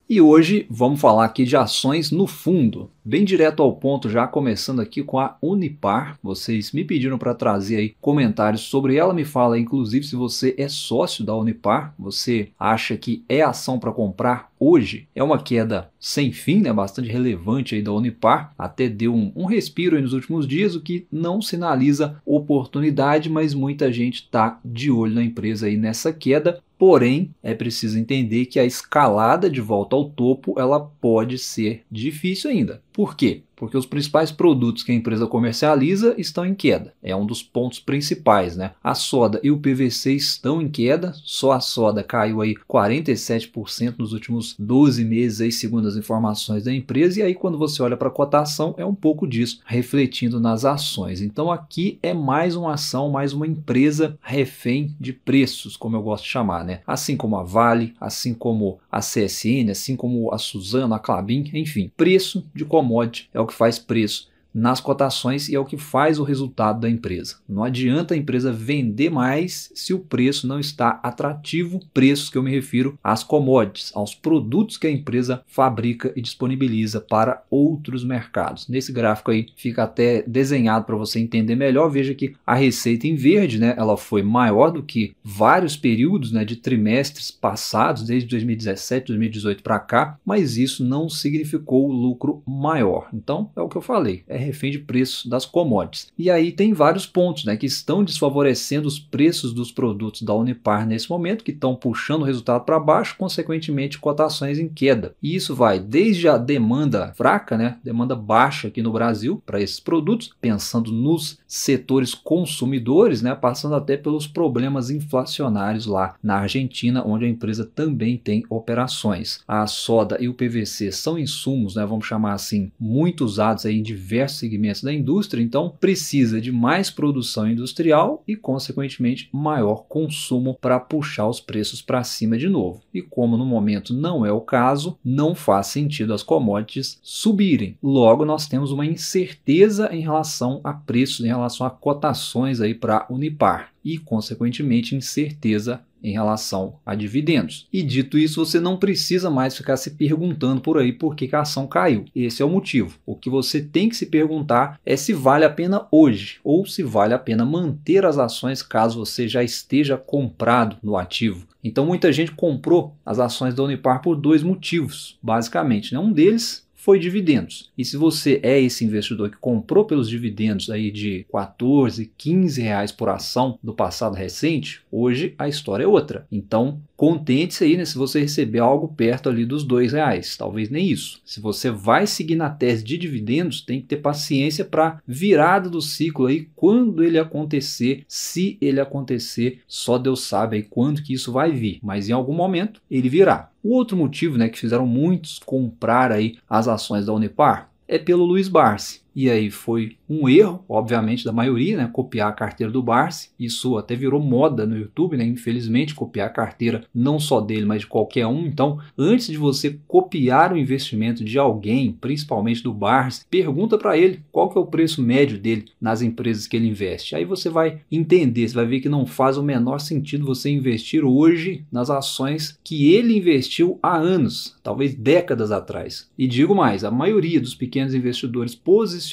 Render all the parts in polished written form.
E hoje vamos falar aqui de ações no fundo, bem direto ao ponto, já começando aqui com a Unipar. Vocês me pediram para trazer aí comentários sobre ela. Me fala, inclusive, se você é sócio da Unipar, você acha que é ação para comprar hoje? É uma queda sem fim, né, bastante relevante aí da Unipar, até deu um respiro aí nos últimos dias, o que não sinaliza oportunidade, mas muita gente está de olho na empresa aí nessa queda. Porém, é preciso entender que a escalada de volta ao topo ela pode ser difícil ainda. Por quê? Porque os principais produtos que a empresa comercializa estão em queda. É um dos pontos principais, né? A soda e o PVC estão em queda. Só a soda caiu aí 47% nos últimos 12 meses, aí, segundo as informações da empresa. E aí, quando você olha para a cotação, é um pouco disso refletindo nas ações. Então, aqui é mais uma ação, mais uma empresa refém de preços, como eu gosto de chamar, né? Assim como a Vale, assim como a CSN, assim como a Suzano, a Klabin, enfim, preço de commodity é o que faz preço nas cotações e é o que faz o resultado da empresa. Não adianta a empresa vender mais se o preço não está atrativo, preços que eu me refiro às commodities, aos produtos que a empresa fabrica e disponibiliza para outros mercados. Nesse gráfico aí fica até desenhado para você entender melhor. Veja que a receita em verde, né, ela foi maior do que vários períodos, né, de trimestres passados, desde 2017, 2018 para cá, mas isso não significou lucro maior. Então é o que eu falei, é refém de preços das commodities. E aí tem vários pontos, né, que estão desfavorecendo os preços dos produtos da Unipar nesse momento, que estão puxando o resultado para baixo, consequentemente cotações em queda. E isso vai desde a demanda fraca, né, demanda baixa aqui no Brasil para esses produtos, pensando nos setores consumidores, né, passando até pelos problemas inflacionários lá na Argentina, onde a empresa também tem operações. A soda e o PVC são insumos, né, vamos chamar assim, muito usados aí em diversos segmentos da indústria, então precisa de mais produção industrial e, consequentemente, maior consumo para puxar os preços para cima de novo. E como no momento não é o caso, não faz sentido as commodities subirem. Logo, nós temos uma incerteza em relação a preços, em relação a cotações aí para Unipar e, consequentemente, incerteza em relação a dividendos. E dito isso, você não precisa mais ficar se perguntando por aí por que a ação caiu. Esse é o motivo. O que você tem que se perguntar é se vale a pena hoje ou se vale a pena manter as ações caso você já esteja comprado no ativo. Então muita gente comprou as ações da Unipar por dois motivos, basicamente, né? Um deles foi dividendos. E se você é esse investidor que comprou pelos dividendos aí de 14, 15 reais por ação do passado recente, hoje a história é outra. Então, contente-se aí, né, se você receber algo perto ali dos R$ 2, talvez nem isso. Se você vai seguir na tese de dividendos, tem que ter paciência para virada do ciclo aí, quando ele acontecer, se ele acontecer, só Deus sabe aí quando que isso vai vir, mas em algum momento ele virá. O outro motivo, né, que fizeram muitos comprar aí as ações da Unipar é pelo Luiz Barsi. E aí foi um erro, obviamente, da maioria, né? Copiar a carteira do Barsi. Isso até virou moda no YouTube, né? Infelizmente, copiar a carteira não só dele, mas de qualquer um. Então, antes de você copiar o investimento de alguém, principalmente do Barsi, pergunta para ele qual que é o preço médio dele nas empresas que ele investe. Aí você vai entender, você vai ver que não faz o menor sentido você investir hoje nas ações que ele investiu há anos, talvez décadas atrás. E digo mais, a maioria dos pequenos investidores posicionados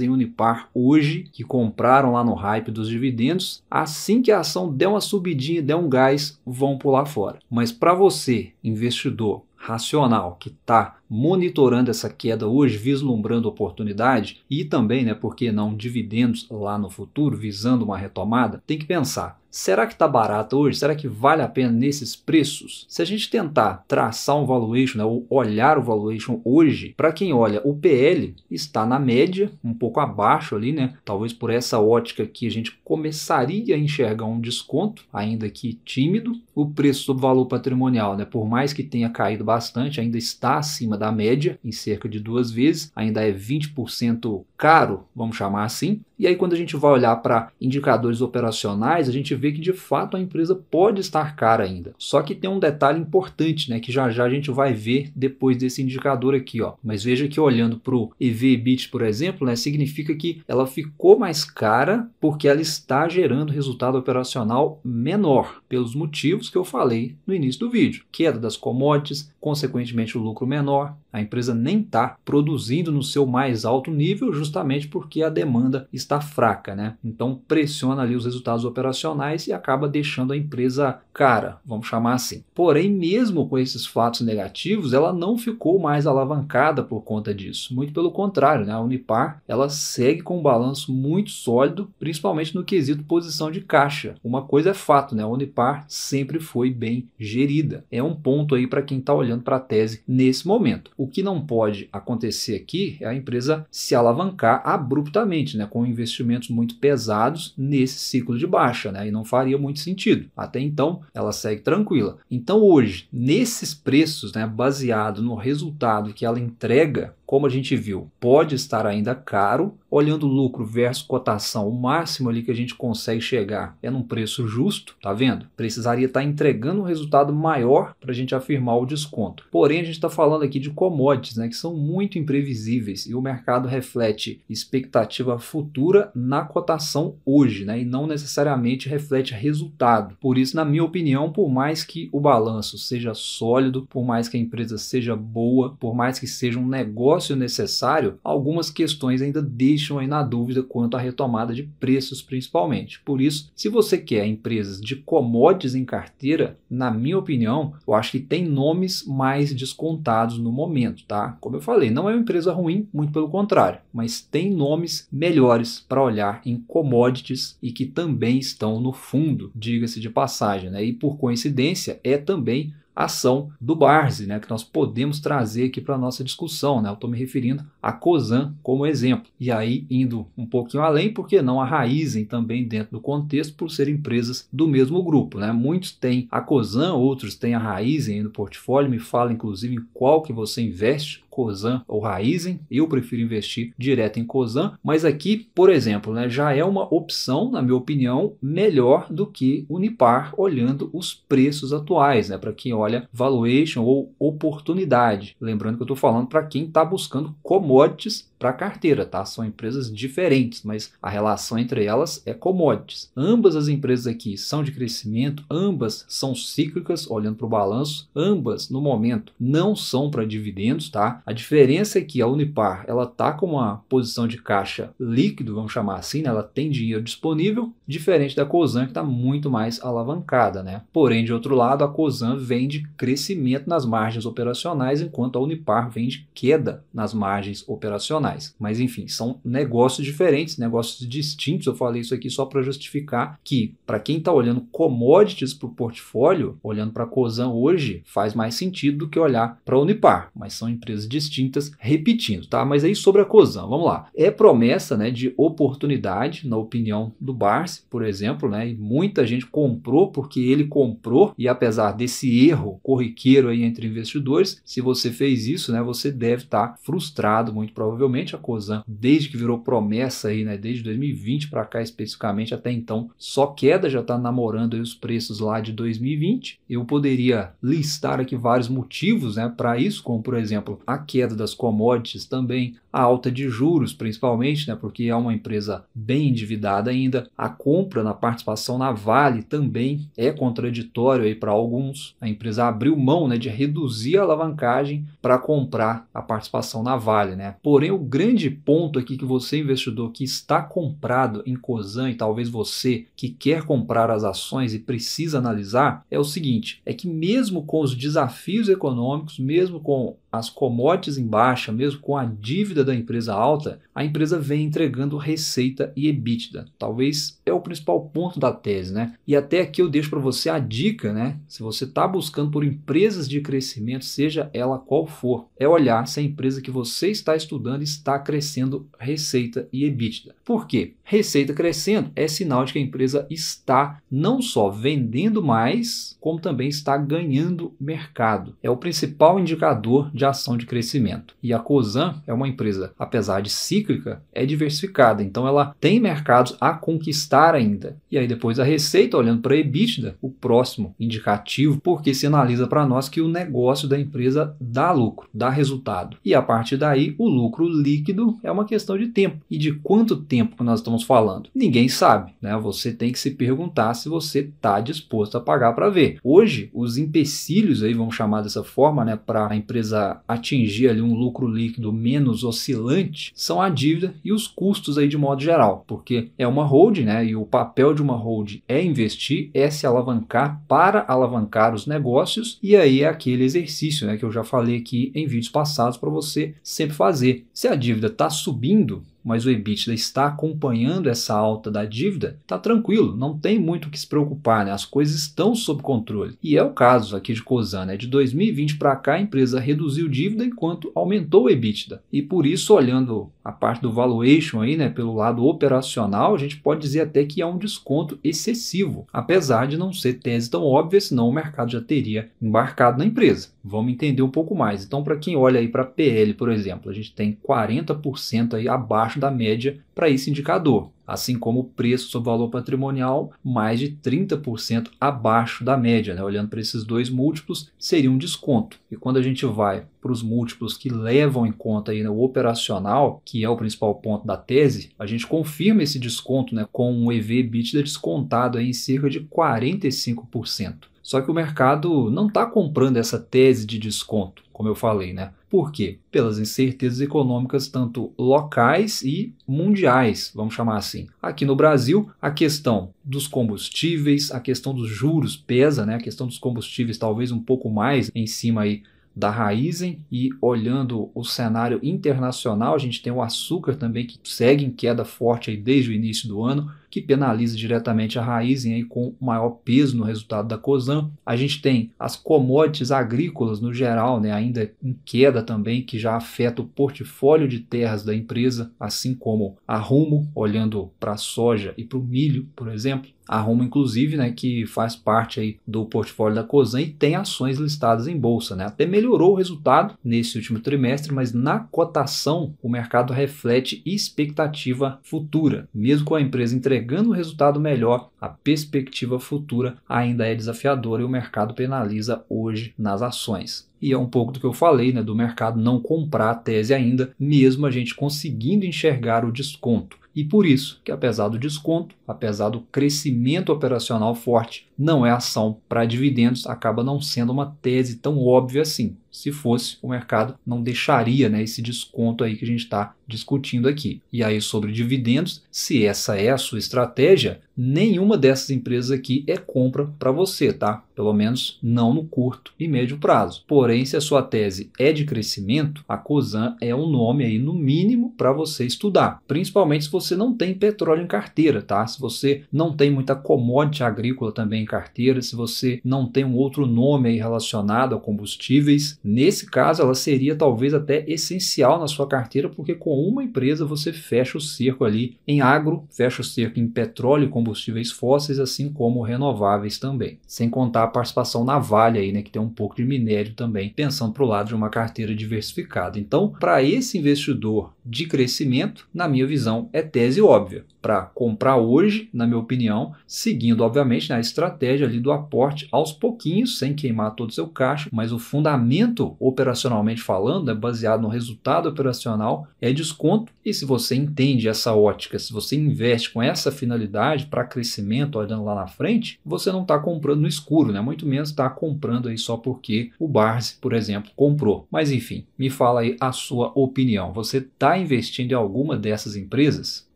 em Unipar hoje, que compraram lá no hype dos dividendos, assim que a ação der uma subidinha, der um gás, vão pular fora. Mas para você, investidor racional, que está monitorando essa queda hoje, vislumbrando oportunidade e também, né, por que não, dividendos lá no futuro, visando uma retomada, tem que pensar, será que está barato hoje? Será que vale a pena nesses preços? Se a gente tentar traçar um valuation, né, ou olhar o valuation hoje, para quem olha, o PL está na média, um pouco abaixo ali, né? Talvez por essa ótica aqui a gente começaria a enxergar um desconto, ainda que tímido. O preço sobre valor patrimonial, né, por mais que tenha caído bastante, ainda está acima da média, em cerca de 2 vezes, ainda é 20% caro, vamos chamar assim. E aí quando a gente vai olhar para indicadores operacionais, a gente vê que de fato a empresa pode estar cara ainda. Só que tem um detalhe importante, né, que já já a gente vai ver depois desse indicador aqui, ó. Mas veja que olhando para o EV/EBITDA, por exemplo, né, significa que ela ficou mais cara porque ela está gerando resultado operacional menor, pelos motivos que eu falei no início do vídeo. Queda das commodities, consequentemente o lucro menor, a empresa nem está produzindo no seu mais alto nível justamente porque a demanda está fraca, né? Então pressiona ali os resultados operacionais e acaba deixando a empresa cara, vamos chamar assim. Porém, mesmo com esses fatos negativos, ela não ficou mais alavancada por conta disso. Muito pelo contrário, né? A Unipar ela segue com um balanço muito sólido, principalmente no quesito posição de caixa. Uma coisa é fato, né? A Unipar sempre foi bem gerida. É um ponto aí para quem está olhando para a tese nesse momento. O que não pode acontecer aqui é a empresa se alavancar abruptamente, né, com investimentos muito pesados nesse ciclo de baixa, né, e não faria muito sentido. Até então, ela segue tranquila. Então hoje, nesses preços, né, baseado no resultado que ela entrega, como a gente viu, pode estar ainda caro. Olhando lucro versus cotação, o máximo ali que a gente consegue chegar é num preço justo, tá vendo? Precisaria estar entregando um resultado maior para a gente afirmar o desconto. Porém, a gente está falando aqui de commodities, né, que são muito imprevisíveis e o mercado reflete expectativa futura na cotação hoje, né, e não necessariamente reflete resultado. Por isso, na minha opinião, por mais que o balanço seja sólido, por mais que a empresa seja boa, por mais que seja um negócio necessário, algumas questões ainda deixam aí na dúvida quanto à retomada de preços principalmente. Por isso, se você quer empresas de commodities em carteira, na minha opinião, eu acho que tem nomes mais descontados no momento, tá? Como eu falei, não é uma empresa ruim, muito pelo contrário, mas tem nomes melhores para olhar em commodities e que também estão no fundo, diga-se de passagem, né? E por coincidência, é também ação do Barsi, né, que nós podemos trazer aqui para a nossa discussão, né? Eu estou me referindo a Cosan como exemplo. E aí, indo um pouquinho além, por que não a Raízen também dentro do contexto, por serem empresas do mesmo grupo, né? Muitos têm a Cosan, outros têm a Raízen no portfólio, me fala inclusive em qual que você investe, Cosan ou Raízen. Eu prefiro investir direto em Cosan, mas aqui, por exemplo, né, já é uma opção, na minha opinião, melhor do que Unipar, olhando os preços atuais, né, para quem olha valuation ou oportunidade. Lembrando que eu estou falando para quem está buscando commodities para carteira, tá? São empresas diferentes, mas a relação entre elas é commodities. Ambas as empresas aqui são de crescimento, ambas são cíclicas, olhando para o balanço, ambas no momento não são para dividendos, tá? A diferença é que a Unipar ela tá com uma posição de caixa líquido, vamos chamar assim, né? Ela tem dinheiro disponível, diferente da Cosan que está muito mais alavancada, né? Porém, de outro lado, a Cosan vem de crescimento nas margens operacionais, enquanto a Unipar vem de queda nas margens operacionais. Mas enfim, são negócios diferentes, negócios distintos. Eu falei isso aqui só para justificar que, para quem está olhando commodities para o portfólio, olhando para a Cosan hoje, faz mais sentido do que olhar para a Unipar, mas são empresas distintas, repetindo, tá? Mas aí sobre a Cosan, vamos lá. É promessa, né, de oportunidade, na opinião do Barsi, por exemplo, né? E muita gente comprou porque ele comprou, e apesar desse erro corriqueiro aí entre investidores, se você fez isso, né, você deve estar frustrado, muito provavelmente. A Cosan, desde que virou promessa aí, né, desde 2020 para cá especificamente, até então, só queda, já está namorando aí os preços lá de 2020. Eu poderia listar aqui vários motivos, né, para isso, como por exemplo, a queda das commodities também, a alta de juros principalmente, né, porque é uma empresa bem endividada ainda, a compra na participação na Vale também é contraditório aí para alguns. A empresa abriu mão, né, de reduzir a alavancagem para comprar a participação na Vale, né? Porém, o grande ponto aqui que você, investidor que está comprado em Cosan, e talvez você que quer comprar as ações e precisa analisar, é o seguinte, é que mesmo com os desafios econômicos, mesmo com as commodities em baixa, mesmo com a dívida da empresa alta, a empresa vem entregando receita e EBITDA. Talvez é o principal ponto da tese, né? E até aqui eu deixo para você a dica, né? Se você está buscando por empresas de crescimento, seja ela qual for, é olhar se a empresa que você está estudando está crescendo receita e EBITDA. Por quê? Receita crescendo é sinal de que a empresa está não só vendendo mais, como também está ganhando mercado. É o principal indicador de ação de crescimento. E a Cosan é uma empresa, apesar de cíclica, é diversificada, então ela tem mercados a conquistar ainda. E aí depois a receita, olhando para a EBITDA, o próximo indicativo, porque se analisa para nós que o negócio da empresa dá lucro, dá resultado. E a partir daí, o lucro líquido é uma questão de tempo. E de quanto tempo que nós estamos falando? Ninguém sabe, né? Você tem que se perguntar se você está disposto a pagar para ver. Hoje, os empecilhos aí, vamos chamar dessa forma, né, para a empresa atingir ali um lucro líquido menos oscilante, são a dívida e os custos aí de modo geral, porque é uma holding, né, e o papel de uma holding é investir, é se alavancar para alavancar os negócios, e aí é aquele exercício, né, que eu já falei aqui em vídeos passados para você sempre fazer. Se a dívida está subindo, mas o EBITDA está acompanhando essa alta da dívida, está tranquilo, não tem muito o que se preocupar, né? As coisas estão sob controle. E é o caso aqui de Cosan, né? De 2020 para cá a empresa reduziu dívida enquanto aumentou o EBITDA. E por isso, olhando a parte do valuation aí, né, pelo lado operacional, a gente pode dizer até que há um desconto excessivo, apesar de não ser tese tão óbvia, senão o mercado já teria embarcado na empresa. Vamos entender um pouco mais. Então, para quem olha aí para PL, por exemplo, a gente tem 40% aí abaixo da média para esse indicador, assim como o preço sobre valor patrimonial mais de 30% abaixo da média, né? Olhando para esses dois múltiplos, seria um desconto. E quando a gente vai para os múltiplos que levam em conta aí, né, o operacional, que é o principal ponto da tese, a gente confirma esse desconto, né, com um EV/EBITDA descontado aí em cerca de 45%. Só que o mercado não está comprando essa tese de desconto, como eu falei, né? Por quê? Pelas incertezas econômicas tanto locais e mundiais, vamos chamar assim. Aqui no Brasil, a questão dos combustíveis, a questão dos juros pesa, né? A questão dos combustíveis talvez um pouco mais em cima aí da Raízen, e olhando o cenário internacional, a gente tem o açúcar também que segue em queda forte aí desde o início do ano, que penaliza diretamente a Raízen aí com maior peso no resultado da Cosan. A gente tem as commodities agrícolas no geral, né, ainda em queda também, que já afeta o portfólio de terras da empresa, assim como a Rumo, olhando para a soja e para o milho, por exemplo. A Rumo, inclusive, né, que faz parte aí do portfólio da Cosan e tem ações listadas em bolsa, né? Até melhorou o resultado nesse último trimestre, mas na cotação o mercado reflete expectativa futura. Mesmo com a empresa entregando um resultado melhor, a perspectiva futura ainda é desafiadora e o mercado penaliza hoje nas ações. E é um pouco do que eu falei, né, do mercado não comprar a tese ainda, mesmo a gente conseguindo enxergar o desconto. E por isso que, apesar do desconto, apesar do crescimento operacional forte, não é ação para dividendos, acaba não sendo uma tese tão óbvia assim. Se fosse, o mercado não deixaria, né, esse desconto aí que a gente está discutindo aqui. E aí sobre dividendos, se essa é a sua estratégia, nenhuma dessas empresas aqui é compra para você, tá? Pelo menos não no curto e médio prazo. Porém, se a sua tese é de crescimento, a Cosan é um nome aí no mínimo para você estudar. Principalmente se você não tem petróleo em carteira, tá? Se você não tem muita commodity agrícola também em carteira, se você não tem um outro nome aí relacionado a combustíveis, nesse caso ela seria talvez até essencial na sua carteira, porque com uma empresa você fecha o cerco ali em agro, fecha o cerco em petróleo e combustíveis fósseis, assim como renováveis também. Sem contar a participação na Vale aí, né, que tem um pouco de minério também, pensando para o lado de uma carteira diversificada. Então, para esse investidor de crescimento, na minha visão, é tese óbvia para comprar hoje, na minha opinião, seguindo, obviamente, a estratégia ali do aporte aos pouquinhos, sem queimar todo o seu caixa, mas o fundamento, operacionalmente falando, é baseado no resultado operacional, é desconto, e se você entende essa ótica, se você investe com essa finalidade para crescimento, olhando lá na frente, você não está comprando no escuro, né? Muito menos está comprando aí só porque o Barsi, por exemplo, comprou. Mas enfim, me fala aí a sua opinião. Você está investindo em alguma dessas empresas?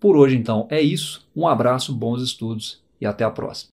Por hoje, então, é isso. Um abraço, bons estudos e até a próxima.